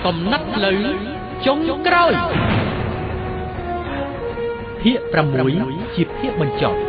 កំណត់ផ្លូវចុងក្រោយភាគ6ជាភាគបញ្ចប់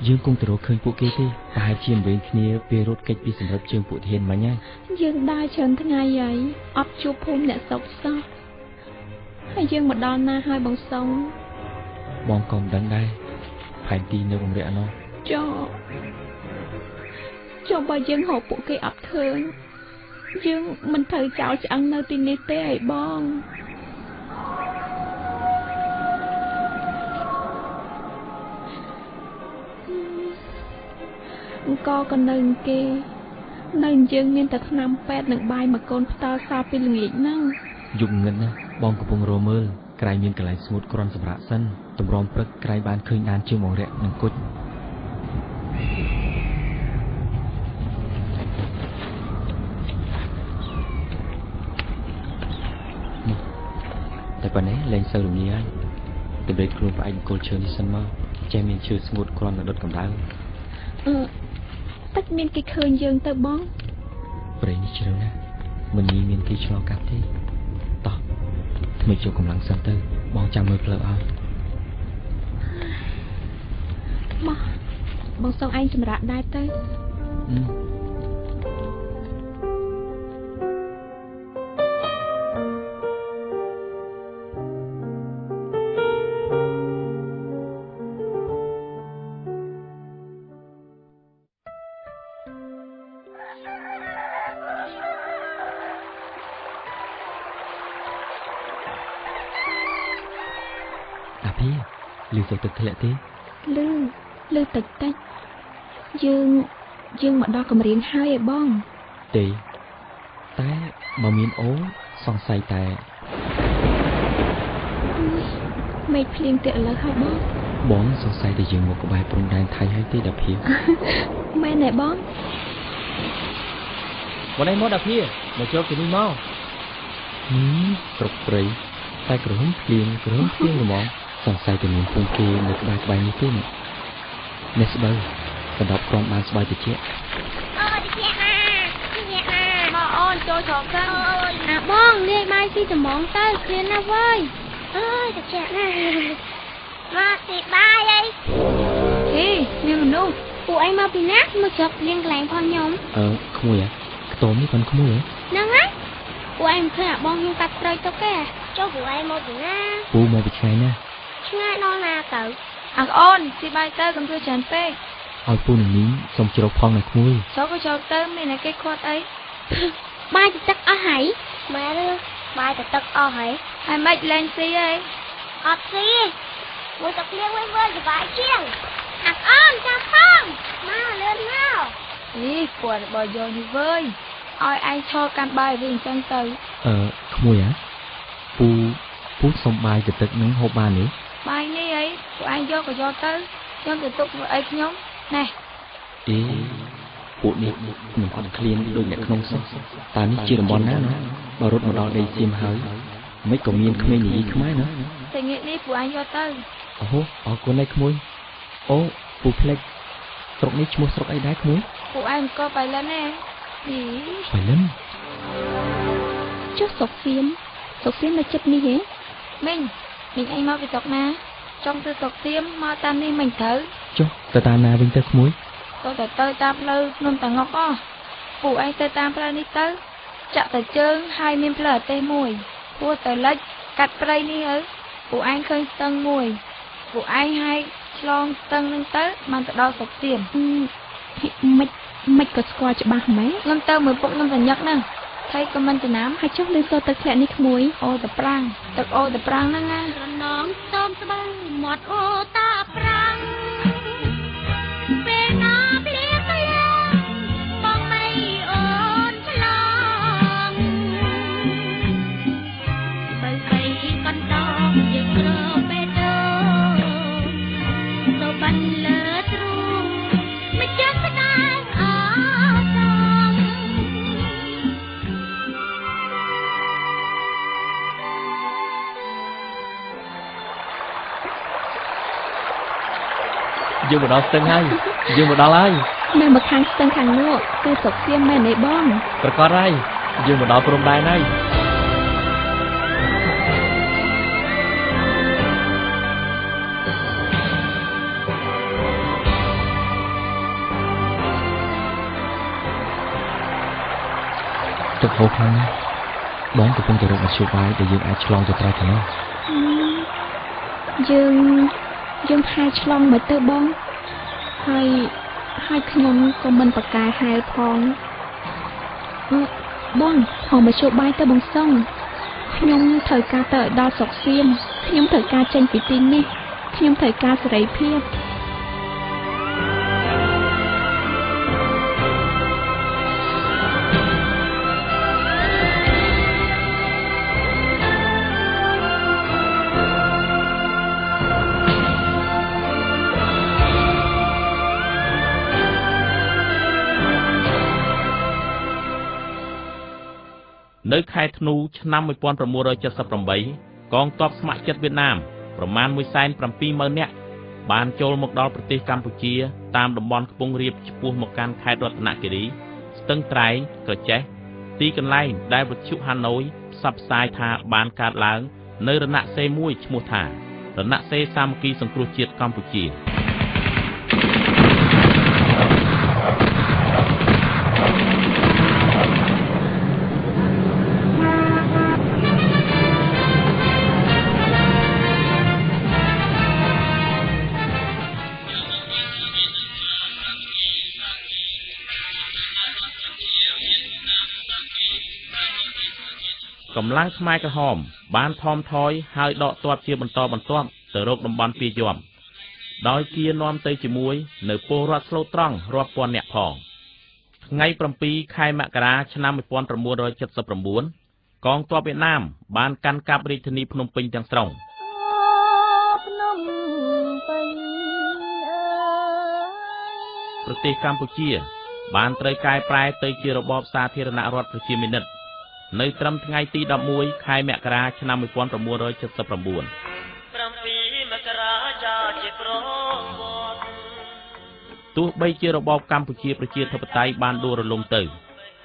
យើងគង់ទៅរកឃើញពួកគេទេប្រហែលជាមិនវិញគ្នាពេលរត់គេចពីសម្រាប់ជើងពួកធានមិញហើយយើងដើរច្រើនថ្ងៃហើយអត់ជួបភូមិអ្នកសុកសោះហើយយើងមកដល់ណាហើយបងសុងបងក៏មិនដឹងដែរផែនទីនៅបំរាក់នោះចុះបើយើងហៅពួកគេអត់ឃើញយើងមិនត្រូវចោលឆ្អឹងនៅទីនេះទេអីបងអង្គក៏នៅគេនៅយើងមានតែថ្នាំពេទ្យនិងបាយមួយកូនផ្ទាល់សល់ពីល្ងាចហ្នឹងយប់ងឹតណាបងកំពុងរមើលក្រែងមានកន្លែងស្ងួតគ្រាន់សម្រាប់សិនតម្រាំព្រឹកក្រែងបានឃើញដានជើងបងរាក់និងគុជតែប៉ុណ្ណេះលែងសូវរំលាយទៅដេកខ្លួនផ្អែកគល់ឈើនេះសិនមកចេះមានឈើស្ងួតគ្រាន់នឹងដុតកម្ដៅទឹកមានគេឃើញយើងទៅបងព្រៃនេះជ្រៅណាស់មិនមានគេឆ្លងកាត់ទេតោះថ្មីចូលកម្លាំងសិនទៅបងចាំមើលផ្លូវឲ្យមកបងសុំឯងសម្រាប់ដែរទៅលឺទឹកធ្លាក់ទេលឺតិចយើងមកដល់កម្រៀងហើយឯបងទេតែបើមានអូសង្ស័យតែមេឃភ្លៀងទៀតឥឡូវហើយបងសង្ស័យតែយើងមកក្បែរព្រំដែនថៃហើយទេដាភីមែនទេបងបងឯងមកដាភីមកចូលទីនេះមកគ្រប់ព្រៃតែក្រហមភ្លៀងហ្មងសង្ស័យតែមានភូមិគេនៅក្បែរនេះទេនេះស្បូវសម្រាប់គ្រាន់បានស្បូវតិចអូតិចណាមកអូនចូលចូលសិនអាបងលាយបាយស៊ីត្មងទៅឃ្លានណាស់វើយអើយតិចណាមកស៊ីបាយអីហេនាងនោះពួកឯងមកពីណាមកចុកលៀងកន្លែងផងខ្ញុំក្មួយខ្ទមនេះគាត់ក្មួយហ្នឹងហើយពួកឯងឃើញអាបងខ្ញុំកាត់ព្រៃទៅគេចុះពួកឯងមកពីណាពូមកពីឆ្ងាយណាឆ្ងាយដល់ណាទៅអើអូនស៊ីបាយទៅកុំធ្វើច្រើនពេកឲ្យពូនឹងនេះសុំជ្រោកផងនៅក្មួយចូលក៏ចូលទៅមានតែគេខាត់អីបាយទៅទឹកអស់ហើយម៉ែឬបាយទៅទឹកអស់ហើយហើយមិនលែងស៊ីអីអត់ស៊ីមួយទឹកលៀងវិញវើសុបាយជាងអាអូនចាំផងមកលឿនមកគាត់របស់យកនេះវើយឲ្យឯងឈរកាន់បាយវិញអញ្ចឹងទៅក្មួយពូសុំបាយទៅទឹកនឹងហូបបានទេបាយនេះអីពួកឯងយកក៏យកទៅខ្ញុំទៅទុកមើលអីខ្ញុំណែពួកនេះមិនអត់ឃ្លានដូចអ្នកក្នុងសោះតើនេះជាតំបន់ណាបើរត់មកដល់ដីសៀមហើយមិនក៏មានក្មេងនិយាយខ្មែរណាតែងាកនេះពួកឯងយកទៅអូអរគុណឯក្មួយអូពូផ្លេចស្រុកនេះឈ្មោះស្រុកអីដែរក្មួយពួកឯងក៏បៃលិនទេបៃលិនចុះសុកសៀមនៅចិត្តនេះហ៎មីងឯងមកពីស្រុកណាចង់ទៅស្រុកសៀមមកតាមនេះមិនត្រូវចុះទៅតាមណាវិញទៅក្មួយទៅតាមផ្លូវភ្នំតាងុកពួកឯងទៅតាមផ្លូវនេះទៅចាក់ទៅជើងហើយមានផ្លូវអទេសមួយពោះទៅលិចកាត់ព្រៃនេះទៅពួកឯងឃើញស្ទឹងមួយពួកឯងហើយឆ្លងស្ទឹងនឹងទៅបានទៅដល់ស្រុកសៀមមិនក៏ស្គាល់ច្បាស់ម៉េចខ្ញុំទៅមើលពុកខ្ញុំសញ្ញឹកហ្នឹងថៃក៏មិនចំណាំហើយចុះលើសូទឹកធ្លាក់នេះក្មួយអូតប្រាំងទឹកអូតប្រាំងហ្នឹងណារនងសូមស្បើមាត់អូតាប្រាំងពេលណាភ្លៀងបងមិនអូ dương một đo sưng hay dương một đo lại នៅមកខាងស្ទឹងខាងនោះគឺសុកសៀមមែនទេបង ប្រកាសហើយយើងមកដល់ព្រំដែនហើយទឹកហូរខ្លាំងណាស់បងកំពុងតែរកមធ្យោបាយដែលយើងអាចឆ្លងទៅត្រៃខាងនោះយើងហែឆ្លងមកទៅបងហើយខ្ញុំក៏មិនប្រកែហែលផងបងផងមកជួបបាយទៅបងសុងខ្ញុំត្រូវការទៅឲ្យដល់សុកសៀមខ្ញុំត្រូវការចេញពីទីនេះខ្ញុំត្រូវការសេរីភាពនៅខែធ្នូឆ្នាំ 1978 កងទ័ពស្ម័គ្រចិត្តវៀតណាមប្រមាណ 170,000 នាក់បានចូលមកដល់ប្រទេសកម្ពុជាតាមតំបន់ខ្ពង់រាបឆ្ពោះមកកាន់ខេត្តរតនគិរីស្ទឹងត្រែងក្រចេះទីកន្លែងដែលវិទ្យុហាណូយផ្សព្វផ្សាយថាបានកើតឡើងនៅរណសេរីមួយឈ្មោះថារណសេរីសាមគ្គីសង្គ្រោះជាតិកម្ពុជាកម្លាំងខ្មែរក្រហមបានថមថយហើយដកទ័ពជាបន្តបន្ទាប់ទៅរកតំបន់ពីយ័មដោយជានាំទៅជាមួយនៅពលរដ្ឋស្លូតត្រង់រាប់ពាន់នាក់ផងថ្ងៃ 7 ខែមករាឆ្នាំ 1979 កងទ័ពវៀតណាមបានកាន់កាប់រាជធានីភ្នំពេញទាំងស្រុងប្រទេសកម្ពុជាបានត្រូវកែប្រែទៅជារបបសាធារណរដ្ឋប្រជាមានិតនៅត្រឹមថ្ងៃទី 11 ខែមករាឆ្នាំ 1979 ទោះបីជារបបកម្ពុជាប្រជាធិបតេយ្យបានដួលរលំទៅ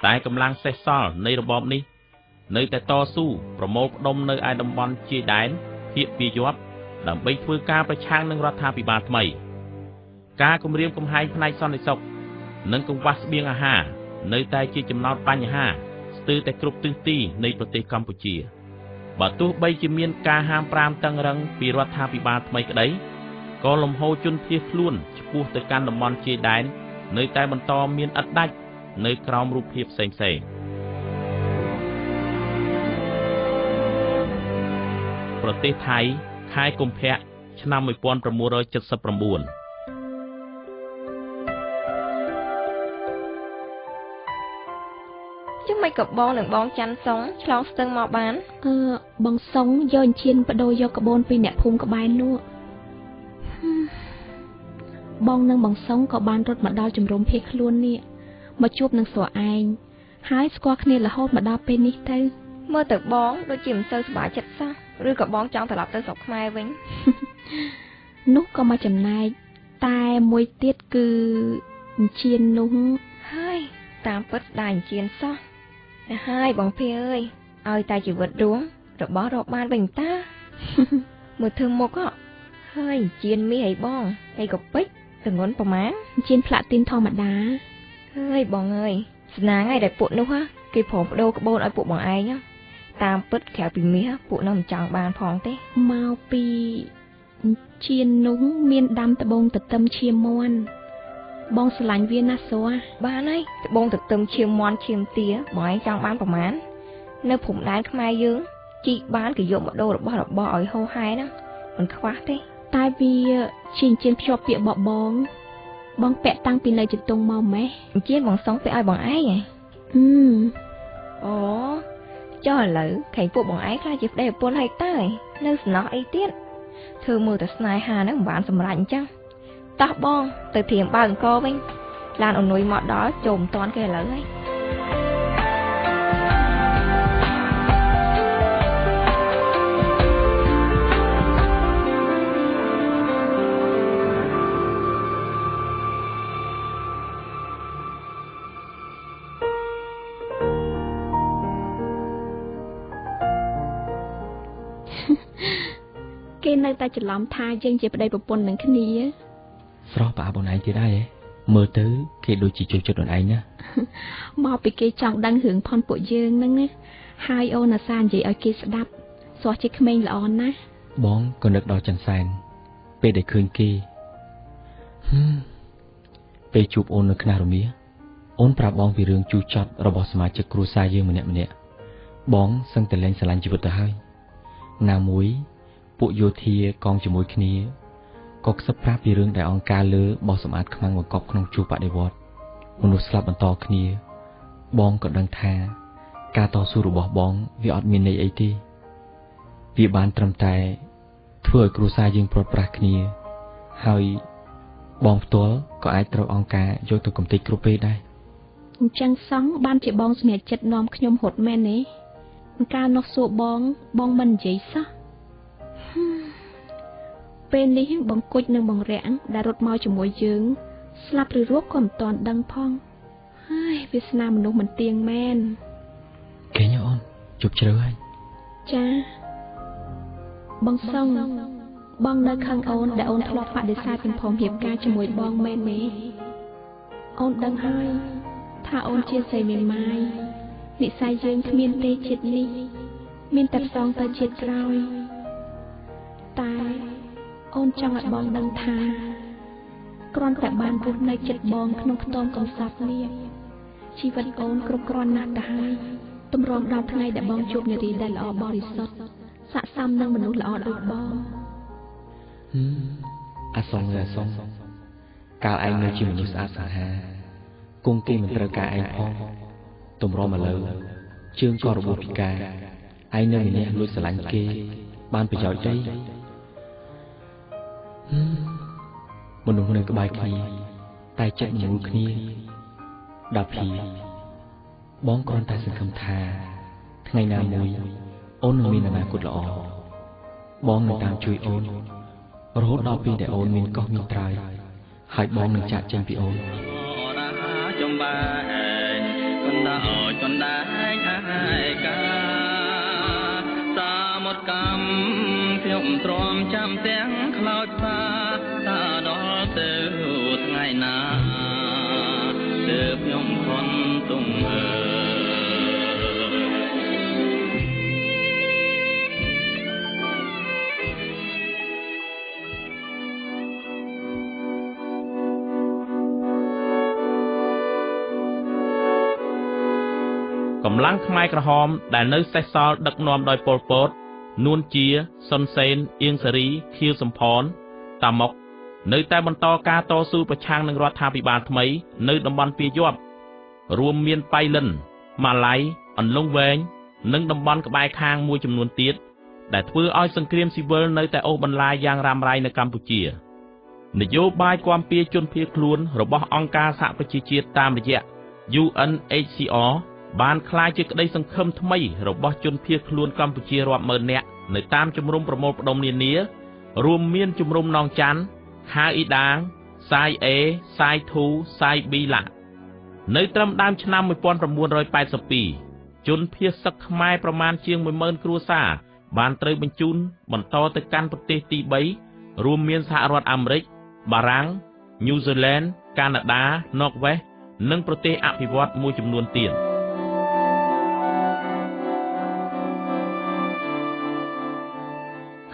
តែកម្លាំងសេសសល់នៃរបបនេះនៅតែតស៊ូប្រមូលផ្ដុំនៅឯតំបន់ជាយដែនភាគពីយ័ព្យដើម្បីធ្វើការប្រឆាំងនឹងរដ្ឋាភិបាលថ្មីការគំរាមកំហែងផ្នែកសន្តិសុខនិងកង្វះស្បៀងអាហារនៅតែជាចំណោទបញ្ហាស្ទើរតែគ្រប់ទិសទីនៃប្រទេសកម្ពុជាបើទោះបីជាមានការហាម5តឹងរឹងពីរដ្ឋាភិបាលថ្មីក្តីក៏លំហូរជនភៀសខ្លួនឆ្ពោះទៅកាន់តំបន់ជាយដែននៅតែបន្តមានឥតដាច់នៅក្រោមរូបភាពផ្សេងៗប្រទេសថៃខែកុម្ភៈឆ្នាំ 1979មិនក៏បងនឹងបងច័ន្ទសុងឆ្លងស្ទឹងមកបានបងសុងយកអញ្ជៀនបដូរយកកបូនពីអ្នកភូមិក្បែរនោះបងនិងបងសុងក៏បានរត់មកដល់ជំរំភៀសខ្លួននេះមកជួបនឹងស្វាឯងហើយស្គាល់គ្នារហូតមកដល់ពេលនេះទៅមើលទៅបងដូចជាមិនសូវសប្បាយចិត្តសោះឬក៏បងចង់ត្រឡប់ទៅស្រុកខ្មែរវិញនោះក៏មកចំណែកតែមួយទៀតគឺអញ្ជៀននោះហើយតាមពិតស្ដាយអញ្ជៀនសោះហើយបងភីអើយឲ្យតែជីវិតរួមរបស់រកបានវិញតាមើលធ្វើមុខហើយជៀនមីឲ្យបងហើយក៏ពេជ្រទងន់ប្រមាណជៀនផ្លាទីនធម្មតាហើយបងអើយស្នាងឲ្យតែពួកនោះគេព្រមបដូរក្បូនឲ្យពួកបងឯងតាមពិតក្រៅពីមាសពួកនោះមិនចង់បានផងទេមកពីជៀននោះមានដាំត្បូងទទឹមឈាមមាន់បងស្រឡាញ់វាណាស់សួរបានហើយត្បូងទទឹមឈាមមាន់ឈាមទាបងឯងចង់បានប្រមាណនៅភូមិដែនខ្មែរយើងជីកបានក៏យកមកដូររបស់ឲ្យហូរហែណាមិនខ្វះទេតែវាជាអញ្ជៀនភ្ជាប់ពាក្យបងពាក់តាំងពីនៅជតុងមកម៉េះអញ្ជៀនបងសុងពាក់ឲ្យបងឯងអូចុះឥឡូវខែងពួកបងឯងខ្លាចជាប្តីប្រពន្ធហើយតើនៅសំណោះអីទៀតធ្វើមើលតែស្នេហាហ្នឹងមិនបានសម្រេចអញ្ចឹងតោះបងទៅធៀមបើអង្គរវិញឡានអនុយមកដល់ចូលមិនតាន់គេឥឡូវហើយ គេនៅតែច្រឡំថាយើងជាប្តីប្រពន្ធនឹងគ្នា ស្រស់ប្រអាប់អូនឯងទៀតហើយមើលទៅគេដូចជាចូលចិត្តអូនឯងណា មកពីគេចង់ដឹងរឿងផនពួកយើងហ្នឹងណាហើយអូនអាសានិយាយឲ្យគេស្ដាប់សោះជាក្មេងល្អណាស់ បងក៏នឹកដល់ចន្ទសែនពេលដែលឃើញគេពេលជួបអូននៅខ្នះរមៀអូនប្រាប់បងពីរឿងជូរចត់របស់សមាជិកគ្រួសារយើងម្នាក់បងសឹងតែលែងស្រឡាញ់ជីវិតទៅហើយណាមួយពួកយោធាកងជាមួយគ្នាក៏ខ្សឹបប្រាប់ពីរឿងដែលអង្គការលើបោះសម្អាតខ្មាំងបង្កប់ក្នុងជួរបដិវត្តមនុស្សស្លាប់បន្តគ្នាបងក៏ដឹងថាការតស៊ូរបស់បងវាអត់មានន័យអីទេវាបានត្រឹមតែធ្វើឲ្យគ្រួសារយើងព្រាត់ប្រាសគ្នាហើយបងផ្ទាល់ក៏អាចត្រូវអង្គការយកទៅកំទេចគ្រប់ពេលដែរអញ្ចឹងសោះបានជាបងសម្រេចចិត្តនាំខ្ញុំរត់មែនទេកាលនោះសួរបងមិននិយាយសោះពេលនេះបងគុជនឹងបងរាំងដែលរត់មកជាមួយយើងស្លាប់ឬរស់ក៏មិនទាន់ដឹងផងហើយវាសនាមនុស្សមិនទៀងមែនគេញអូនជប់ជ្រៅហើយចាបងសងបងនៅខាងអូនដែលអូនធ្លាប់បដិសេធពីព្រមរៀបការជាមួយបងមែនទេអូនដឹងហើយថាអូនជាស្រីមេម៉ាយនិស្ស័យយើងគ្មានទេជាតិនេះមានតែផ្សងទៅជាតិក្រោយតែអូនចង់ឲ្យបងដឹងថាគ្រាន់តែបានរស់នៅចិត្តបងក្នុងខ្ទមកំសត់នេះជីវិតអូនគ្រប់គ្រាន់ណាស់ទៅហើយទម្រាំដល់ថ្ងៃដែលបងជួបនារីដែលល្អបរិសុទ្ធស័ក្តិសមនឹងមនុស្សល្អដូចបងអាសងកាលឯងនៅជាមនុស្សស្អាតស្អាហាគង់គេមិនត្រូវការឯងផងទម្រាំឥឡូវជើងក៏របួសពិការឯងនៅម្នាក់លួចស្រឡាញ់គេបានប្រយោជន៍អីមនុស្សនៅក្បែរគ្នាតែចិត្តញញគ្នាដាភីបងគ្រាន់តែសង្ឃឹមថាថ្ងៃណាមួយអូននឹងមានអនាគតល្អបងនឹងតាមជួយអូនរហូតដល់ពេលដែលអូនមានកោះមានត្រើយហើយបងនឹងចាកចេញពីអូនចំបាយកណ្ដាលចណ្ដាយអាយកាសាមុតកម្មខ្ញុំទ្រាំចាំទាំងខ្លោចផ្សាតាដល់ទៅថ្ងៃណាទើបខ្ញុំខន់ទុំកម្លាំងខ្មែរក្រហមដែលនៅសេសសល់ដឹកនាំដោយប៉ុល ពត នួនជា សុនសេន អៀងសារី ខៀវសំផន តាមុកនៅតែបន្តការតស៊ូប្រឆាំងនឹងរដ្ឋាភិបាលថ្មីនៅតំបន់ពាយ័ព្យរួមមានប៉ៃលិន ម៉ាឡៃ អន្លង់វែងនិងតំបន់ក្បែរខាងមួយចំនួនទៀតដែលធ្វើឲ្យសង្គ្រាមស៊ីវិលនៅតែអូសបន្លាយយ៉ាងរ៉ាំរ៉ៃនៅកម្ពុជានយោបាយគាំពារជនភៀសខ្លួនរបស់អង្គការសហប្រជាជាតិតាមរយៈ UNHCR បានក្លាយជាក្តីសង្ឃឹមថ្មីរបស់ជនភៀសខ្លួនកម្ពុជារាប់ម៉ឺននាក់នៅតាមជំរំប្រមូលផ្ដុំនានារួមមានជំរំនងច័ន្ទ ខាអ៊ីដាង សាយអេ សាយធូ សាយប៊ីឡានៅត្រឹមដើមឆ្នាំ 1982 ជនភៀសសឹកខ្មែរប្រមាណជាង 10000 គ្រួសារបានត្រូវបញ្ជូនបន្តទៅកាន់ប្រទេសទី 3 រួមមានសហរដ្ឋអាមេរិក បារាំង ញូហ្សេឡង់ កាណាដា ណ័រវេស និងប្រទេសអភិវឌ្ឍន៍មួយចំនួនទៀត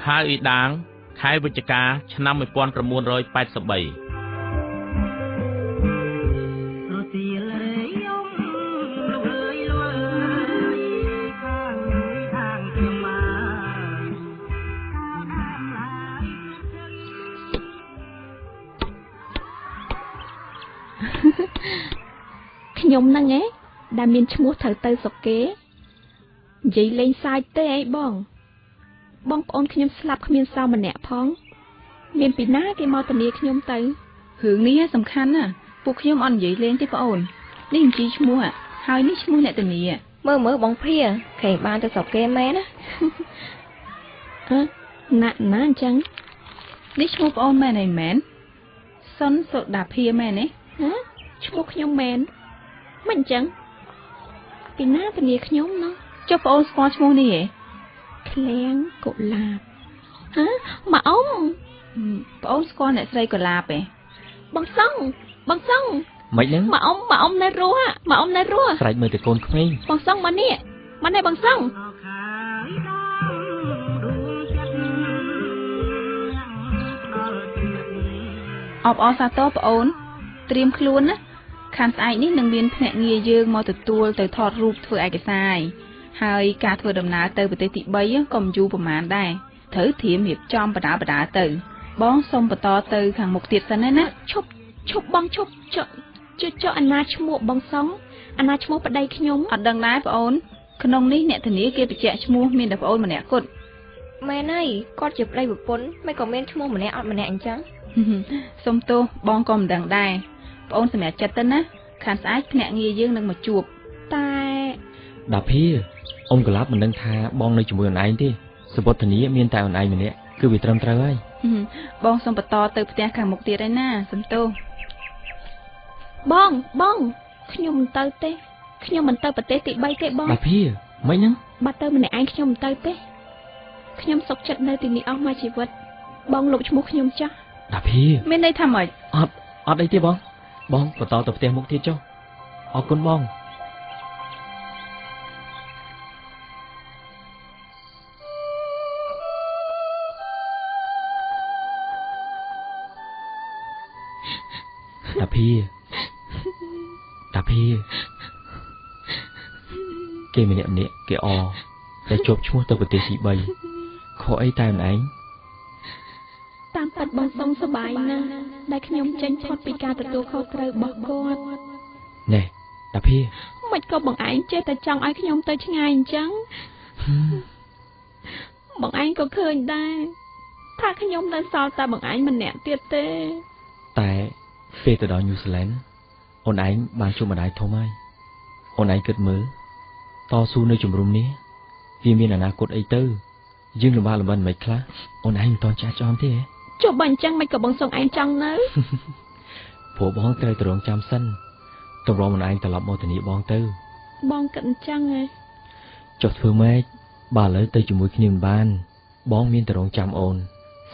ខែអ៊ីដាង ខែវិច្ឆិកា ឆ្នាំ 1983ខ្ញុំហ្នឹងដែលមានឈ្មោះត្រូវទៅសុកគេនិយាយលេងសាយទេអីបងប្អូនខ្ញុំស្លាប់គ្មានសោម្នាក់ផងមានពីណាគេមកធានាខ្ញុំទៅរឿងនេះសំខាន់ណាស់ពួកខ្ញុំអត់និយាយលេងទេបងអូននេះអញ្ជីឈ្មោះហើយនេះឈ្មោះអ្នកធានាមើលបងភាខេបានទៅសុកគេមែនណាណាអញ្ចឹងនេះឈ្មោះបងអូនមែនអីមែនសុនសូដាភាមែនទេឈ្មោះខ្ញុំមែនមិនអញ្ចឹងពីណាធានាខ្ញុំណោះចុះបងអូនស្គាល់ឈ្មោះនេះហ៎ឃ្លាំងកុលាប ហ៎ម៉ាអ៊ំ ប្អូនស្គាល់អ្នកស្រីកុលាបទេ បងសង្ឃ មិនហ្នឹង ម៉ាអ៊ំនៅរស់ម៉ាអ៊ំនៅរស់ ស្រែកមើលតែកូនក្មេង បងសង្ឃមកនេះបងសង្ឃ អបអរសាទរប្អូនត្រៀមខ្លួនណាខាងស្អែកនេះនឹងមានភ្នាក់ងារយើងមកទទួលទៅថតរូបធ្វើឯកសារហើយការធ្វើដំណើរទៅប្រទេសទី3ក៏មិនយូរប្រហែលដែរត្រូវត្រៀមរៀបចំបដាទៅបងសូមបន្តទៅខាងមុខទៀតសិនណាឈប់បងឈប់ចុះអាណាឈ្មោះបងសង្ឃអាណាឈ្មោះប្តីខ្ញុំ អត់ដឹងដែរប្អូនក្នុងនេះអ្នកធានាគេបញ្ជាក់ឈ្មោះមានតែប្អូនម្នាក់គត់ មែនហើយគាត់ជាប្តីប្រពន្ធមិនក៏មានឈ្មោះម្នាក់អត់ម្នាក់អញ្ចឹង សុំទោសបងក៏មិនដឹងដែរប្អូនសម្រាប់ចិត្តទៅណាខាងស្អែកភ្នាក់ងារយើងនឹងមកជួប តែ ដាភីអ៊ំកលាប់មិនដឹងថាបងនៅជាមួយអូនឯងទេសុវត្ថិនីមានតែអូនឯងម្នាក់គឺវាត្រឹមត្រូវហើយ បងសូមបន្តទៅផ្ទះខាងមុខទៀតហើយណាសុំទោស បងខ្ញុំមិនទៅទេខ្ញុំមិនទៅប្រទេសទី3ទេបង ដាភីមិនហ្នឹង បាត់ទៅម្នាក់ឯងខ្ញុំមិនទៅទេខ្ញុំសុខចិត្តនៅទីនេះអស់មួយជីវិតបងលុបឈ្មោះខ្ញុំចាស់ ដាភី មានន័យថាម៉េច អត់អីទេបងបន្តទៅផ្ទះមុខទៀតចុះអរគុណបងតាភីគេម្នាក់គេអតែជាប់ឈ្មោះទៅប្រទេសទី3ខកអីតែម្នាក់ឯង តាមពិតបងសុំសប្បាយណាស់ដែលខ្ញុំចេញផុតពីការទទួលខុសត្រូវរបស់គាត់ ណែតាភី មិនក៏បងឯងចេះតែចង់ឲ្យខ្ញុំទៅឆ្ងាយអញ្ចឹងបងឯងក៏ឃើញដែរថាខ្ញុំនៅសល់តែបងឯងម្នាក់ទៀតទេ តែពេលទៅដល់ញូហ្សេឡង់អូនឯងបានជួបម្ដាយធំហើយអូនឯងគិតមើលតស៊ូនៅជំរំនេះវាមានអនាគតអីទៅយើងលំបាកមិនខ្លះអូនឯងមិនតន់ចាស់ចំទេ ចុះបើអញ្ចឹងមិនក៏បងសុំឯងចង់នៅ ព្រោះបងត្រូវត្រង់ចាំសិនតម្រុំអូនឯងត្រឡប់មកធានាបងទៅ បងគិតអញ្ចឹងហ៎ ចុះធ្វើម៉េចបើឥឡូវទៅជាមួយគ្នាមិនបានបងមានត្រង់ចាំអូន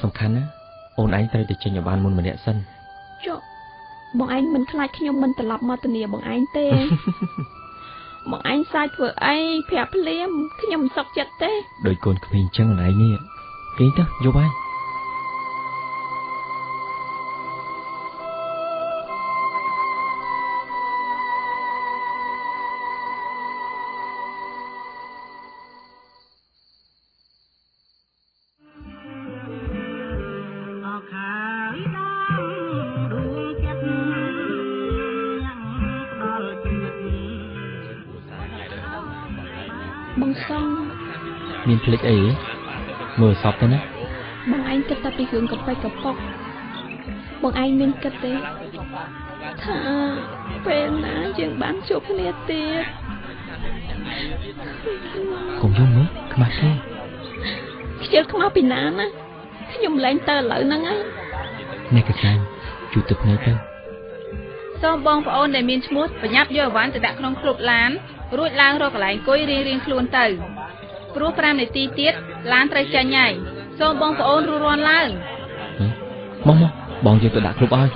សំខាន់ណាអូនឯងត្រូវតែចេញឲ្យបានមុនម្នាក់សិន ចុះបងឯងមិនខ្លាចខ្ញុំមិនត្រឡប់មកធានាបងឯងទេ បងឯងសាច់ធ្វើអីប្រាប់ភ្លាមខ្ញុំមិនសុខចិត្តទេ ដោយកូនក្មេងអញ្ចឹងអូនឯងនេះគេទៅយប់ហើយ បងសង្ឃ មានភ្លេចអីមើលសពទៅណា បងឯងគិតតែពីរឿងកប៉ិចកប៉ុកបងឯងមានគិតទេថាពេលណាយើងបានជួបគ្នាទៀត កុំយំមើលខ្មាស់គេ ខ្ជិលខ្មៅពីណាណាខ្ញុំលែងទៅឥឡូវហ្នឹងហើយ អ្នកកសាញ់ជួយទឹកភ្នែកទៅ សូមបងប្អូនដែលមានឈ្មោះប្រញាប់យកអីវ៉ាន់ទៅដាក់ក្នុងក្លឹបឡានរួចឡើងរកកន្លែងអង្គុយរៀងខ្លួនទៅព្រោះ5នាទីទៀតឡានត្រូវចេញហើយសូមបងប្អូនរួចរាន់ឡើង មកបងយកទៅដាក់ក្លុបឲ្យ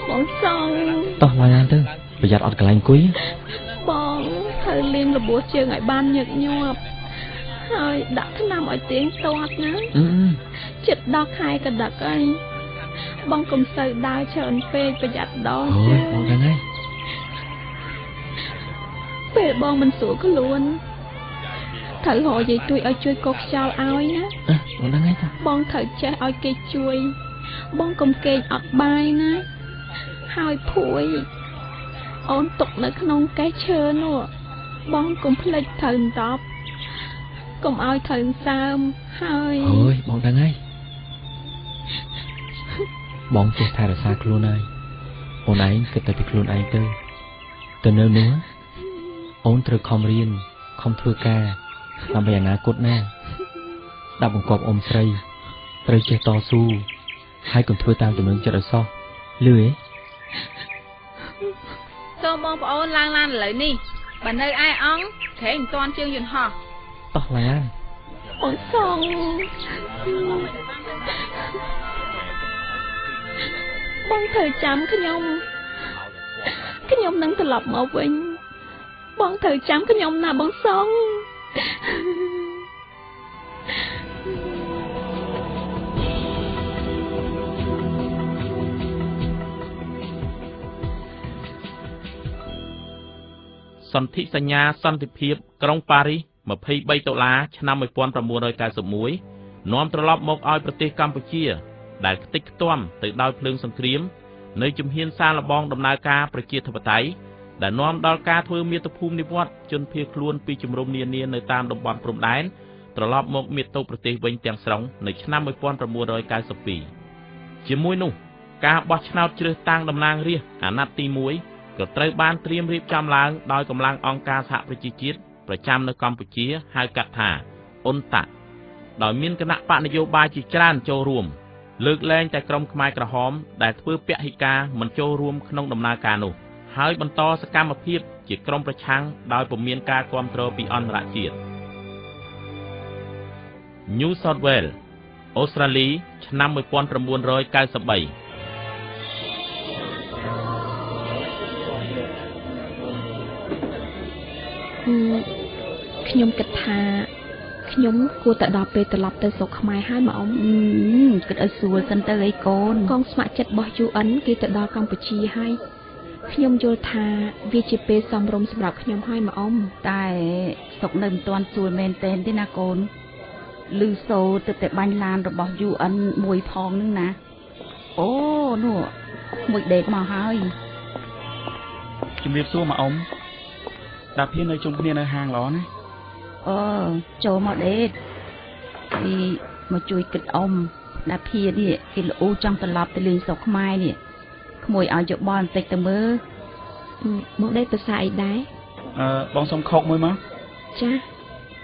បងសង្ឃ តោះឡើងឡានទៅប្រយ័ត្នអត់កន្លែងអង្គុយ បងត្រូវលាងរបួសជើងឲ្យបានញឹកញាប់ហើយដាក់ថ្នាំឲ្យទៀងទាត់ណាចិត្តដល់ខែកដឹកអីបងកុំសូវដើរច្រើនពេកប្រយ័ត្នដង អូយបងដឹងហើយ ពេលបងមិនស្រួលខ្លួនត្រូវរកយាយទួយឲ្យជួយកោខ្យល់ឲ្យណា បងដឹងហើយតា បងត្រូវចេះឲ្យគេជួយបងកុំកេងអត់បាយណាហើយភួយអូនទុកនៅក្នុងកេះឈើនោះបងកុំភ្លេចត្រូវតបកុំឲ្យត្រូវសើមហើយ អូយបងដឹងហើយបងចេះថែរក្សាខ្លួនហើយអូនឯងគិតតែពីខ្លួនឯងទៅនៅនោះអូនត្រូវខំរៀនខំធ្វើការដើម្បីអនាគតណាស្ដាប់បង្គាប់អ៊ំស្រីត្រូវចេះតស៊ូហើយកុំធ្វើតាមទំនឹងចិត្តឲ្យសោះលឺទេ សូមបងប្អូនឡើងឡានឥឡូវនេះបើនៅឯអង្គក្រែងមិនទាន់ជើងយន្តហោះ តោះឡាន បងសងបងត្រូវចាំខ្ញុំនឹងត្រឡប់មកវិញបងត្រូវចាំខ្ញុំណាបងសងសន្ធិសញ្ញាសន្តិភាពក្រុងប៉ារីស23 ដុល្លារឆ្នាំ 1991 នាំត្រឡប់មកឲ្យប្រទេសកម្ពុជាដែលខ្ទេចខ្ទាំទៅដោយភ្លើងសង្គ្រាមនៅជំហានសាកល្បងដំណើរការប្រជាធិបតេយ្យដែលនាំដល់ការធ្វើមាតុភូមិនិវត្តន៍ជនភៀសខ្លួនពីជំរំនានានៅតាមតំបន់ព្រំដែនត្រឡប់មកមាតុប្រទេសវិញទាំងស្រុងនៅឆ្នាំ 1992 ជាមួយនោះការបោះឆ្នោតជ្រើសតាំងតំណាងរាស្ត្រអាណត្តិទី 1 ក៏ត្រូវបានត្រៀមរៀបចំឡើងដោយកម្លាំងអង្គការសហប្រជាជាតិប្រចាំនៅកម្ពុជាហៅកាត់ថាអ៊ុនតាក់ដោយមានគណៈបកនយោបាយជាច្រើនចូលរួមលើកលែងតែក្រុមខ្មែរក្រហមដែលធ្វើពហិការមិនចូលរួមក្នុងដំណើរការនោះហើយបន្តសកម្មភាពជាក្រុមប្រឆាំងដោយពុំមានការគាំទ្រពីអន្តរជាតិ New South Wales អូស្ត្រាលីឆ្នាំ 1993ខ្ញុំគិតថាខ្ញុំគួរតែដល់ពេលត្រឡប់ទៅស្រុកខ្មែរហើយម៉ែអ៊ំគិតឲ្យស្រួលសិនទៅអីកូនក ងស្ម័គ្រចិត្តរបស់ UN គេទៅដល់កម្ពុជាហើយខ្ញុំយល់ថាវាជាពេលសមរម្យសម្រាប់ខ្ញុំហើយម៉ែអ៊ំតែស្រុកនៅមិនទាន់ស្រួលមែនទេណាកូនឮសូរទៅតែបាញ់ឡានរបស់ UN មួយផងនឹងណាអូនោះមួយដេកមកហើយជំរាបសួរម៉ែអ៊ំដាភៀននៅជុំគ្នានៅហាងល្អណាចូលមកដេកពីមកជួយគិតអ៊ំដាភៀននេះគេល្អូចង់ត្រឡប់ទៅលេងស្រុកខ្មែរនេះក្មួយឲ្យយកបល់បន្តិចទៅមើលមកដេកភាសាអីដែរបងសុំខុកមួយមកចា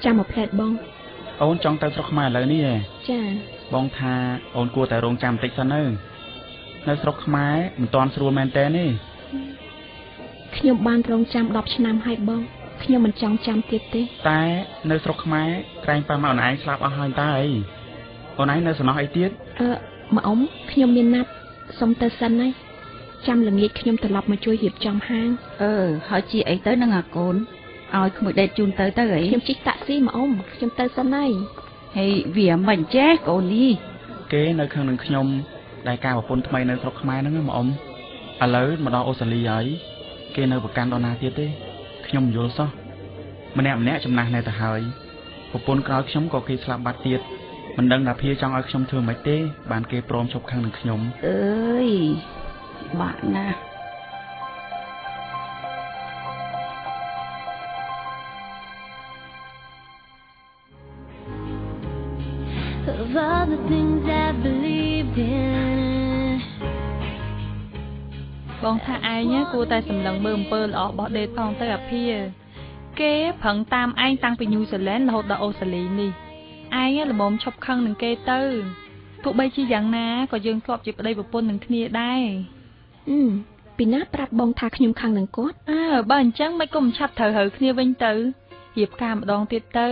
ចាំមកផ្លែតបងអូនចង់ទៅស្រុកខ្មែរឥឡូវនេះហ៎ចាបងថាអូនគួរតែរងចាំបន្តិចសិននៅស្រុកខ្មែរមិនទាន់ស្រួលមែនតើនេះខ្ញុំបានរងចាំ10ឆ្នាំហើយបងខ្ញុំមិនចង់ចាំទៀតទេតែនៅស្រុកខ្មែរក្រែងប៉ាម៉ាក់អូនឯងស្លាប់អស់ហើយតើអីអូនឯងនៅសំណោះអីទៀតម៉ាក់អ៊ំខ្ញុំមានណាត់សុំទៅសិនហើយចាំល្ងាចខ្ញុំត្រឡប់មកជួយរៀបចំហាងហើយជាអីទៅនឹងអាកូនឲ្យក្មួយដេតជូនទៅអីខ្ញុំជិះតាក់ស៊ីម៉ាក់អ៊ំខ្ញុំទៅសិនហើយហើយវាមិនចេះកូននេះគេនៅខាងនឹងខ្ញុំដែលការប្រពន្ធថ្មីនៅស្រុកខ្មែរហ្នឹងម៉ាក់អ៊ំឥឡូវមកដល់អូស្ត្រាលីហើយគេនៅប្រកាន់ដល់ណាទៀតទេខ្ញុំមិនយល់សោះម្នាក់ចំណាស់ណែទៅហើយប្រពន្ធក្រោយខ្ញុំក៏គេស្លាប់បាត់ទៀតមិនដឹងថាភាចង់ឲ្យខ្ញុំធ្វើម៉េចទេបានគេព្រមជប់ខាងនឹងខ្ញុំអើយបាក់ណាស់បងថាឯងគួរតែសម្លឹងមើលអំពើល្អរបស់ដេតផងទៅអាភាគេប្រឹងតាមឯងតាំងពីញូហ្សេឡង់រហូតដល់អូស្ត្រាលីនេះឯងល្មមឈប់ខឹងនឹងគេទៅទោះបីជាយ៉ាងណាក៏យើងធ្លាប់ជាប្តីប្រពន្ធនឹងគ្នាដែរពីណាប្រាប់បងថាខ្ញុំខឹងនឹងគាត់បើអញ្ចឹងមិនក៏មិនឆាប់ត្រូវហៅគ្នាវិញទៅរៀបការម្ដងទៀតទៅ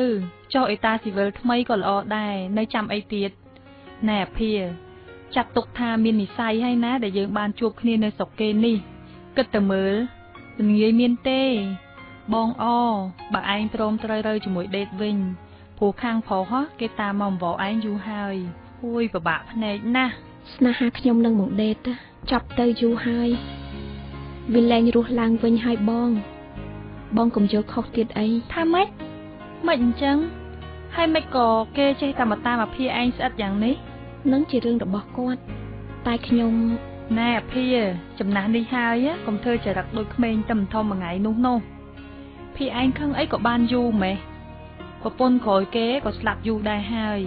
ចុះអេតាស៊ីវិលថ្មីក៏ល្អដែរនៅចាំអីទៀតណែអាភាចាត់ទុកថាមាននិស័យហើយណាដែលយើងបានជួបគ្នានៅស្រុកគេនេះគិតទៅមើលមិនងាយមានទេបងបើឯងព្រមត្រូវជាមួយដេតវិញព្រោះខាងប្រុសគេតាមមកអង្វរឯងយូរហើយអួយពិបាកភ្នែកណាស់ស្នេហាខ្ញុំនឹងមកដេតចាប់ទៅយូរហើយវាលែងរស់ឡើងវិញហើយបងកុំយល់ខុសទៀតអីថាម៉េចអញ្ចឹងហើយមិនក៏គេចេះតែមកតាមអាភាឯងស្អិតយ៉ាងនេះនឹងជារឿងរបស់គាត់តែខ្ញុំណែអាភាចំណាស់នេះហើយកុំធ្វើចរិតដូចក្មេងតែមិនធំមួយថ្ងៃនោះភាឯងខឹងអីក៏បានយូរម៉េះប្រពន្ធក្រោយគេក៏ស្លាប់យូរដែរហើយ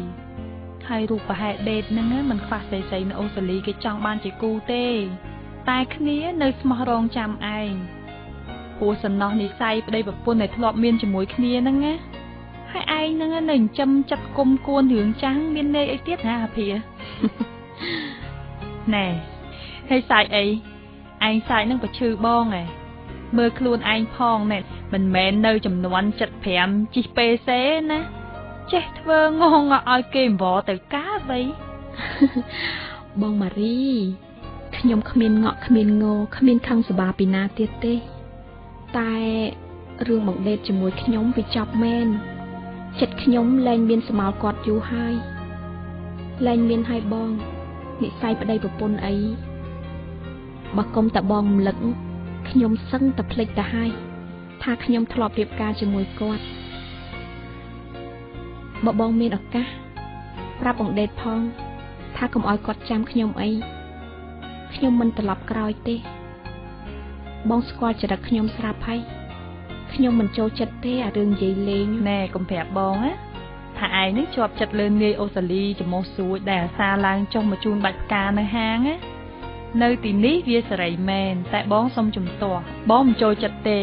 រូបប្រហែលដេតហ្នឹងមិនខ្វះស្រីនៅអូស្ត្រាលីគេចង់បានជាគូទេតែគ្នានៅស្មោះរងចាំឯងព្រោះសំណោះនិស័យប្តីប្រពន្ធដែលធ្លាប់មានជាមួយគ្នាហ្នឹងណាហើយឯងហ្នឹងនៅចិញ្ចឹមចិត្តគុំគួនរឿងចាំងមានន័យអីទៀតណាអាភាណែហើយសាច់អីឯងសាច់ហ្នឹងក៏ឈឺបងឯងមើលខ្លួនឯងផងណែមិនមែននៅចំនួន75ជីពេសេណា ចេះធ្វើងងឲ្យគេអង្វរទៅកាបី បងម៉ារីខ្ញុំគ្មានងក់គ្មានងគ្មានខឹងសបាពីណាទៀតទេតែរឿងបងដេតជាមួយខ្ញុំវាចប់មែនចិត្តខ្ញុំលែងមានស្មាល់គាត់យូរហើយលែងមានហើយបងនិស័យប្តីប្រពន្ធអីបើគុំតបងរំលឹកខ្ញុំសឹងតែភ្លេចទៅហើយថាខ្ញុំធ្លាប់រៀបការជាមួយគាត់បើបងមានឱកាសប្រាប់បងដេតផងថាកុំឲ្យគាត់ចាំខ្ញុំអីខ្ញុំមិនត្រឡប់ក្រោយទេបងស្គាល់ចរិតខ្ញុំស្រាប់ហើយខ្ញុំមិនចូលចិត្តទេអារឿងនិយាយលេងណែកុំប្រាប់បងណាថាឯងនឹងជាប់ចិត្តលើនាយអូសាលីចំមោះសួយដែលអាសាឡើងចុះមកជូនបាច់ផ្កានៅហាងណានៅទីនេះវាសេរីមែនតែបងសុំជំទាស់បងមិនចូលចិត្តទេ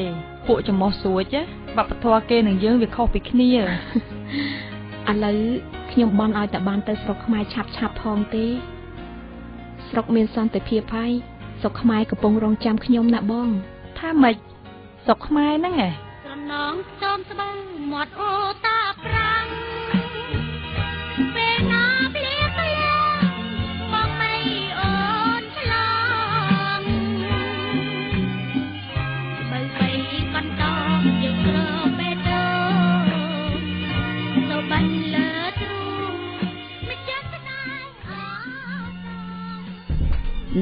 ពួកចំមោះសួយណាវប្បធម៌គេនឹងយើងវាខុសពីគ្នាឥឡូវខ្ញុំបន់ឲ្យតែបានទៅស្រុកខ្មែរឆាប់ផងទេស្រុកមានសន្តិភាពហើយស្រុកខ្មែរកំពុងរងចាំខ្ញុំណាបងថាម៉េចស្រុកខ្មែរហ្នឹងហ៎ស្រណងចោមស្បូវមាត់អូតាប្រាំងពេលណាភ្លៀងបងមិនអូនឆ្លងបើបីកន្តងយើងក្របេតោទៅបាញ់លើទ្រូងមិនចាំស្ដាយ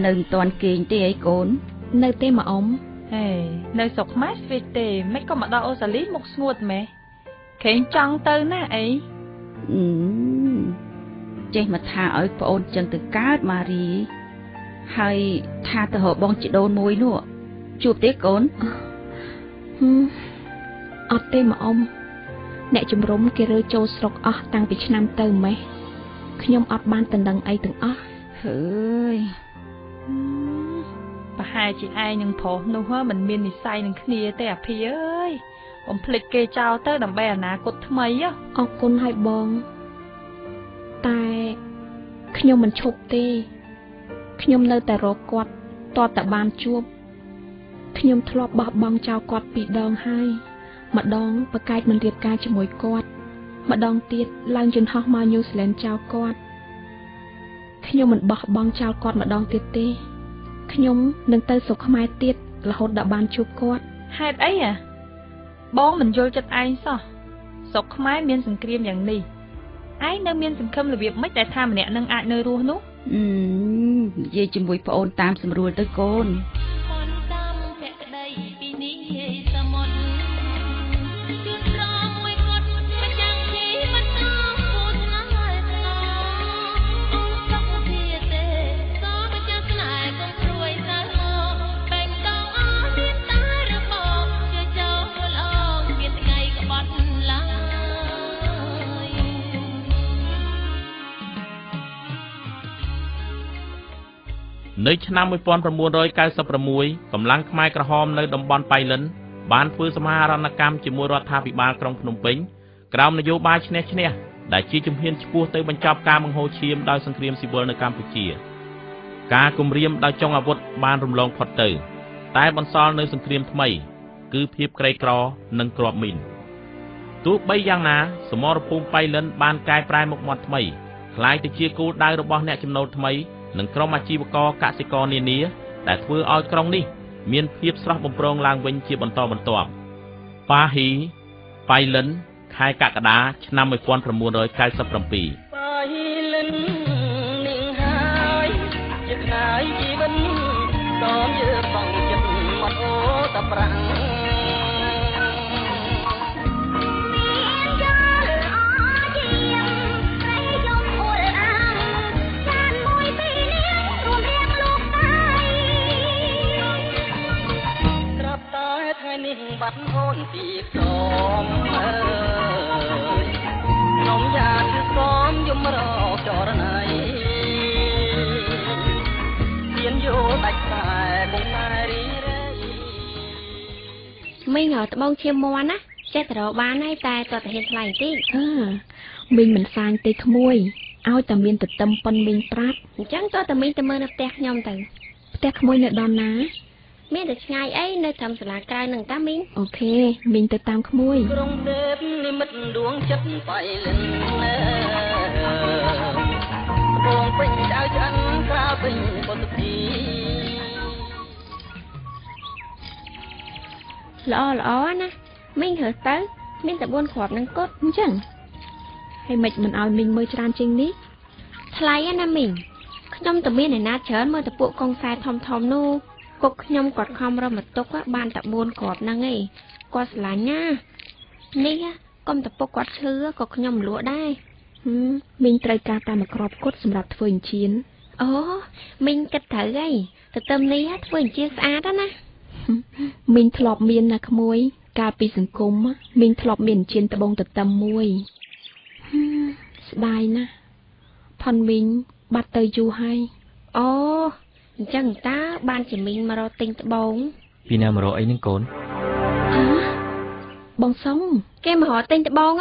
នៅមិនតាន់គេងទេអីកូននៅទេម៉ាអ៊ំហេនៅស្រុកខ្មែរស្វីតទេមិនក៏មកដល់អូសាលីមកស្ងួតម៉េះខេងចង់ទៅណាអីចេះមកថាឲ្យប្អូនចឹងទៅកើតម៉ារីហើយថាទៅរកបងជីដូនមួយនោះជួបទេកូនអត់ទេម៉ាអ៊ំអ្នកជំរុំគេរើចូលស្រុកអស់តាំងពីឆ្នាំទៅម៉េះខ្ញុំអត់បានដណ្ដឹងអីទាំងអស់ហើយប្រហែលជាឯងនឹងប្រុសនោះមិនមាននិស្ស័យនឹងគ្នាទេអាភីអើយបំភ្លេចគេចោលទៅដើម្បីអនាគតថ្មីអរគុណហើយបងតែខ្ញុំមិនឈប់ទេខ្ញុំនៅតែរកគាត់តតែបានជួបខ្ញុំធ្លាប់បោះបង់ចោលគាត់2ដងហើយ ម្ដងប្រកែកមិនរៀបការជាមួយគាត់ម្ដងទៀតឡើងយន្តហោះមកញូហ្សេឡង់ចោលគាត់ខ្ញុំមិនបោះបង់ចោលគាត់ម្ដងទៀតទេខ្ញុំនឹងទៅស្រុកខ្មែរទៀតរហូតដល់បានជួបគាត់ហេតុអីបងមិនយល់ចិត្តឯងសោះស្រុកខ្មែរមានសង្គ្រាមយ៉ាងនេះឯងនៅមានសង្ឃឹមរបៀបម៉េចដែលថាម្នាក់នឹងអាចនៅរស់នោះនិយាយជាមួយប្អូនតាមស្រួលទៅកូននៅឆ្នាំ1996កម្លាំងខ្មែរក្រហមនៅតំបន់ប៉ៃលិនបានធ្វើសមាហរណកម្មជាមួយរដ្ឋាភិបាលក្រុងភ្នំពេញក្រោមនយោបាយឈ្នះឈ្នះដែលជាជំហានឆ្ពោះទៅបញ្ចប់ការបង្ហូរឈាមដោយសង្គ្រាមស៊ីវិលនៅកម្ពុជាការគំរាមដោយចុងអាវុធបានរំលងផុតទៅតែបន្សល់នៅសង្គ្រាមថ្មីគឺភាពក្រីក្រនិងគ្រាប់មីនទោះបីយ៉ាងណាសមរភូមិប៉ៃលិនបានកែប្រែមុខមាត់ថ្មីคล้ายទៅជាគោលដៅរបស់អ្នកចំណូលថ្មីនិងក្រុមអាជីវករកសិករនានាដែលធ្វើឲ្យក្រុងនេះមានភាពស្រស់បំព្រងឡើងវិញជាបន្តបន្ទាប់ប៉ាហ៊ីប៉ៃលិនខែកក្កដាឆ្នាំ1997ប៉ាហ៊ីលិននឹងហើយជាក្តីជីវិតក៏យើងបងចិត្តមកអូតប្រាំងបាត់អូនពីក្រុមនំយ៉ានសំយំរកចរណៃទៀនយោដាច់ខ្សែគង់តែរីរៃមីងត្បូងឈាមមាន់ណាចេះទៅរកបានហើយតែតើតាហ៊ានថ្លៃបន្តិចមីងមិនសាញទេក្មួយឲ្យតែមានទទឹមប៉ុនមីងប្រាប់អញ្ចឹងតើតាមីងទៅមើលនៅផ្ទះខ្ញុំទៅផ្ទះក្មួយនៅដល់ណាមានតែឆ្ងាយអីនៅតាមសាលាក្រៅនឹងតាមីងអូខេមីងទៅតាមក្មួយក្រុងទេព និមិត្តដួងចិត្តបៃលិនបងពេញចៅឆ្អិនកាលពេញពុទ្ធទីល្អណាមីងរើសទៅមានតែ4គ្រាប់នឹងកត់អញ្ចឹងហើយមិនឲ្យមីងមើលច្រើនជាងនេះថ្លៃណាមីងខ្ញុំតែមានឯណាច្រើនមើលតែពួកកងខ្សែធំនោះពុកខ្ញុំគាត់ខំរកមកទុកបានតែ4គ្រាប់ហ្នឹងឯងគាត់ស្រឡាញ់ណានេះកុំតែពុកគាត់ឈឺក៏ខ្ញុំលក់ដែរមីងត្រូវការតែមួយគ្រាប់គុតសម្រាប់ធ្វើអញ្ជៀនអូមីងគិតត្រូវហើយទៅទឹមនេះធ្វើអញ្ជៀនស្អាតណាមីងធ្លាប់មានណាក្មួយកាលពីសង្គមមីងធ្លាប់មានអញ្ជៀនត្បូងទទឹមមួយស្ដាយណាស់ផនមីងបាត់ទៅយូរហើយអូអញ្ចឹងតើបានជាមីងមករកទិញត្បូងពីណាមករកអីនឹងកូនបងសុងគេមករកទិញត្បូង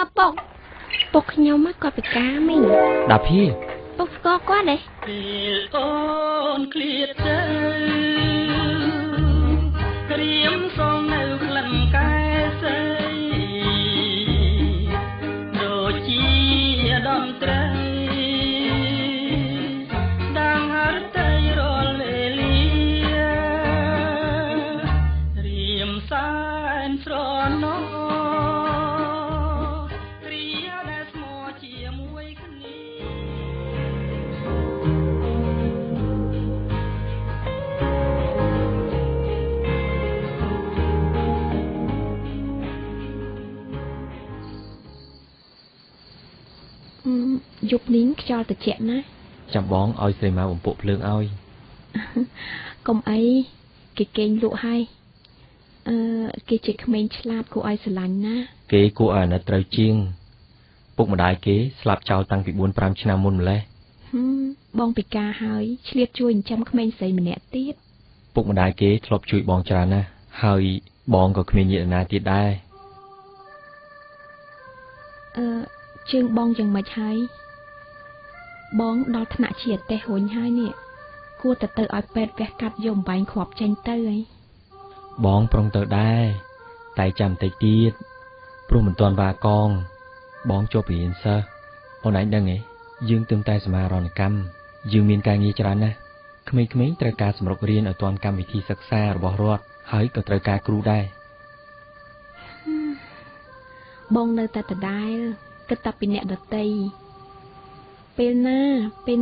ពុកខ្ញុំគាត់ពិការមីងដាភីពុកស្គាល់គាត់ទេពេលអូនឃ្លាតទៅក្រៀមសូមនៅក្លិនកែសីដូចជាដនត្រីដាំហរតៃរលវេលារៀមសែនស្រណោយប់នេះខ្យល់ត្រជាក់ណាស់ចាំបងឲ្យស្រីម៉ៅបំពក់ភ្លើងឲ្យកុំអីគេកេងលក់ហើយគេជាក្មេងឆ្លាតគួរឲ្យស្រឡាញ់ណាគេគួរឲ្យអាណិតត្រូវជាងពុកម្ដាយគេស្លាប់ចោលតាំងពី 4-5 ឆ្នាំមុនម្លេះបងពិការហើយឆ្លៀតជួយចិញ្ចឹមក្មេងស្រីម្នាក់ទៀតពុកម្ដាយគេធ្លាប់ជួយបងច្រើនណាស់ហើយបងក៏គ្មានញាតិណាទៀតដែរជើងបងយ៉ាងម៉េចហើយបងដល់ថ្នាក់ជាអទេសរុញហើយនេះគួរតែទៅឲ្យពេទ្យវះកាត់យកអំបែងគ្រាប់ចេញទៅហើយបងប្រុងទៅដែរតែចាំតិចទៀតព្រោះមិនទាន់វាកងបងជាប់រៀនសិស្សអូនឯងដឹងទេយើងទើបតែសមារណកម្មយើងមានការងារច្រើនណាស់ក្មេងៗត្រូវការសម្រុករៀនឲ្យទាន់កម្មវិធីសិក្សារបស់រដ្ឋហើយក៏ត្រូវការគ្រូដែរបងនៅតែដដែលគិតតែពីអ្នកដទៃពេល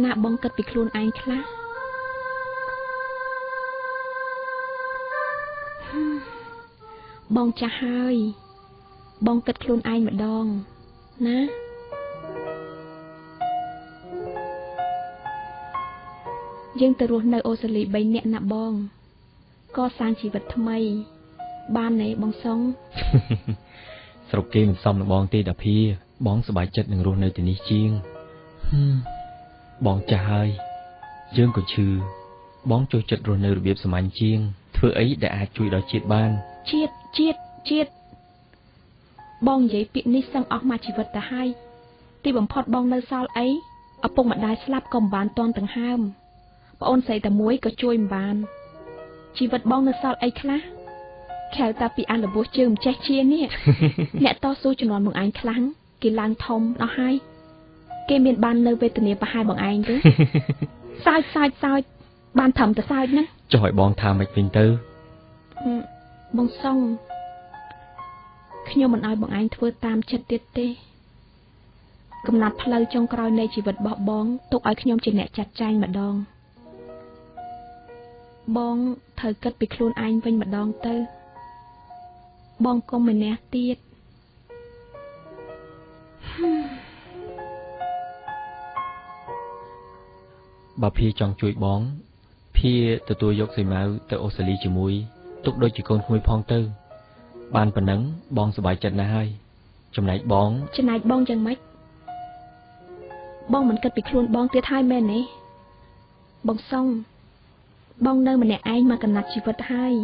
ណាបងគិតពីខ្លួនឯងខ្លះបងចាស់ហើយបងគិតខ្លួនឯងម្ដងណាយើងទៅរស់នៅអូស្ត្រាលី3នាក់ណាបងកសាងជីវិតថ្មីបានទេបងសុងស្រុកគេមិនសមនឹងបងទេតាភីបងសប្បាយចិត្តនឹងរស់នៅទីនេះជាងបងចាស់ហើយយើងក៏ឈឺបងចូលចិត្តរស់នៅរបៀបសាមញ្ញជាងធ្វើអីដែលអាចជួយដល់ជាតិបានជាតិបងនិយាយពាក្យនេះសឹងអស់មួយជីវិតទៅហើយទីបំផុតបងនៅសល់អីឪពុកម្ដាយស្លាប់ក៏មិនបានតន់ទាំងហើមប្អូនស្រីតែមួយក៏ជួយមិនបានជីវិតបងនៅសល់អីខ្លះខែតាពីអានរបួសជើងមិនចេះជានេះអ្នកតស៊ូជំនាន់បងឯងខ្លាំងគេឡើងធំដល់ហើយគេមានបាននៅវេទនាប្រហែលបងឯងទេសើចបានត្រឹមតែសើចណាចុះឲ្យបងថាមិនវិញទៅបងសុងខ្ញុំមិនឲ្យបងឯងធ្វើតាមចិត្តទៀតទេកំណត់ផ្លូវចុងក្រោយនៃជីវិតរបស់បងទុកឲ្យខ្ញុំជាអ្នកចាត់ចែងម្ដងបងត្រូវគិតពីខ្លួនឯងវិញម្ដងទៅបងកុំម្នះទៀតបើភីចង់ជួយបងភីទទួលយកសីម៉ៅទៅអូស្ត្រាលីជាមួយទុកដូចជាកូនក្មួយផងទៅបានប៉ុណ្ណឹងបងសប្បាយចិត្តណាស់ហើយចំណែកបងយ៉ាងម៉េចបងមិនគិតពីខ្លួនបងទៀតហើយមែនទេបងសុងបងនៅម្នាក់ឯងមកកណាត់ជីវិតហើយ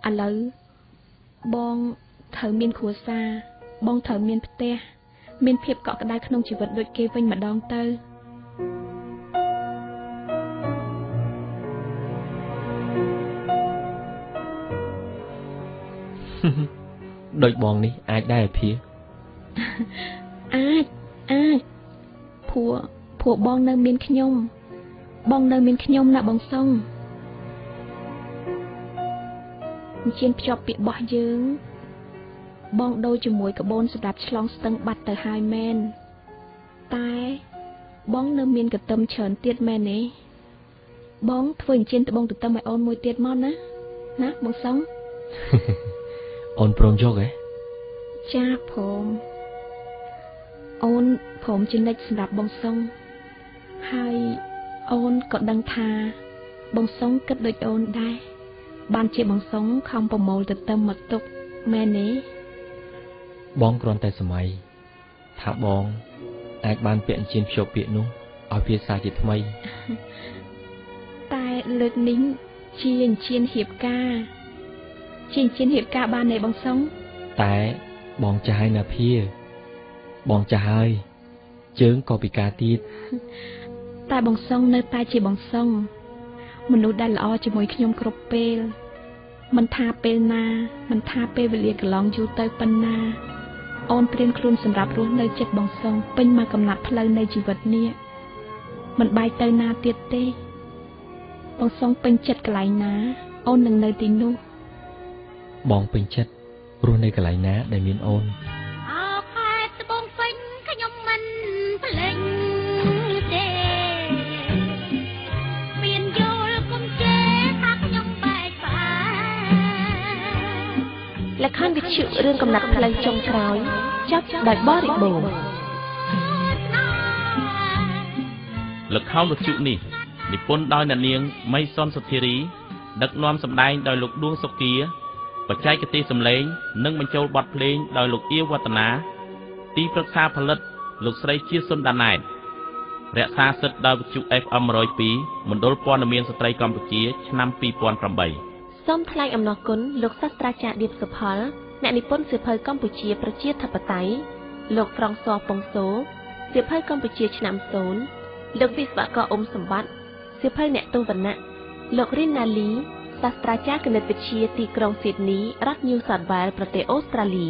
ឥឡូវបងត្រូវមានគ្រួសារបងត្រូវមានផ្ទះមានភាពកក់ក្ដៅក្នុងជីវិតដូចគេវិញម្ដងទៅដូចបងនេះអាចដែរភា អាចព្រោះបងនៅមានខ្ញុំណាបងសុងអញ្ជើញភ្ជាប់ពាក្យរបស់យើងបងដូរជាមួយកបូនសម្រាប់ឆ្លងស្ទឹងបាត់ទៅហើយមែនតែបងនៅមានកទឹមច្រើនទៀតមែនទេបងធ្វើអញ្ជើញត្បូងទទឹមឲ្យអូនមួយទៀតមកណាបងសុង អូនព្រមយកហ៎ ចាព្រមអូនព្រមជានិច្ចសម្រាប់បងសុងហើយអូនក៏ដឹងថាបងសុងគិតដូចអូនដែរបានជាបងសុងខំប្រមូលទទឹមមកទុកមែនទេបងគ្រាន់តែសម័យថាបងអាចបានពាក់អញ្ជើញភ្ជាប់ពាក្យនោះឲ្យវាសាជាថ្មីតែលើកនេះជាអញ្ជើញហៀបការបានទេបងសុងតែបងចាស់ហើយណាភាបងចាស់ហើយជើងក៏ពិការទៀតតែបងសុងនៅតែជាបងសុងមនុស្សដែលល្អជាមួយខ្ញុំគ្រប់ពេលមិនថាពេលណាមិនថាពេលវេលាកន្លងយូរទៅប៉ុណ្ណាអូនត្រៀមខ្លួនសម្រាប់រស់នៅចិត្តបងសុងពេញមកកំណត់ផ្លូវនៃជីវិតនេះមិនបែកទៅណាទៀតទេបងសុងពេញចិត្តកន្លែងណាអូននឹងនៅទីនោះបងពេញចិត្តរស់នៅកន្លែងណាដែលមានអូនអោខែត្បូងពេញខ្ញុំមិនភ្លេចទេមានយល់គុំជេថាខ្ញុំបែកបាក់លក្ខខណ្ឌវិទ្យុរឿងកំណត់ផ្លូវចុងក្រោយចប់ដោយបរិបូរណ៍ល្ខោនវិទ្យុនេះនិពន្ធដោយអ្នកនាងម៉ៃសុនសុធារីដឹកនាំសម្ដែងដោយលោកដួងសុគាបច្ចេកទេសសម្លេងនិងបញ្ចូលបទភ្លេងដោយលោកអៀវវឌ្ឍនាទីប្រឹក្សាផលិតលោកស្រីជាសុនដាណែតរក្សាសិទ្ធិដោយវិទ្យុ FM 102មណ្ឌលព័ត៌មានស្ត្រីកម្ពុជាឆ្នាំ2008សូមថ្លែងអំណរគុណលោកសាស្ត្រាចារ្យឌៀបសុផលអ្នកនិពន្ធសៀវភៅកម្ពុជាប្រជាធិបតេយ្យលោកហ្វ្រង់ស៊័រ ប៉ុងសូសៀវភៅកម្ពុជាឆ្នាំ0លោកវិស្វករអ៊ុំសម្បត្តិសៀវភៅអ្នកទោសវណ្ណៈលោករីនណាលីសាស្ត្រាចារ្យគណិតវិទ្យាទីក្រុងស៊ីដនីរដ្ឋ New South Wales ប្រទេសអូស្ត្រាលី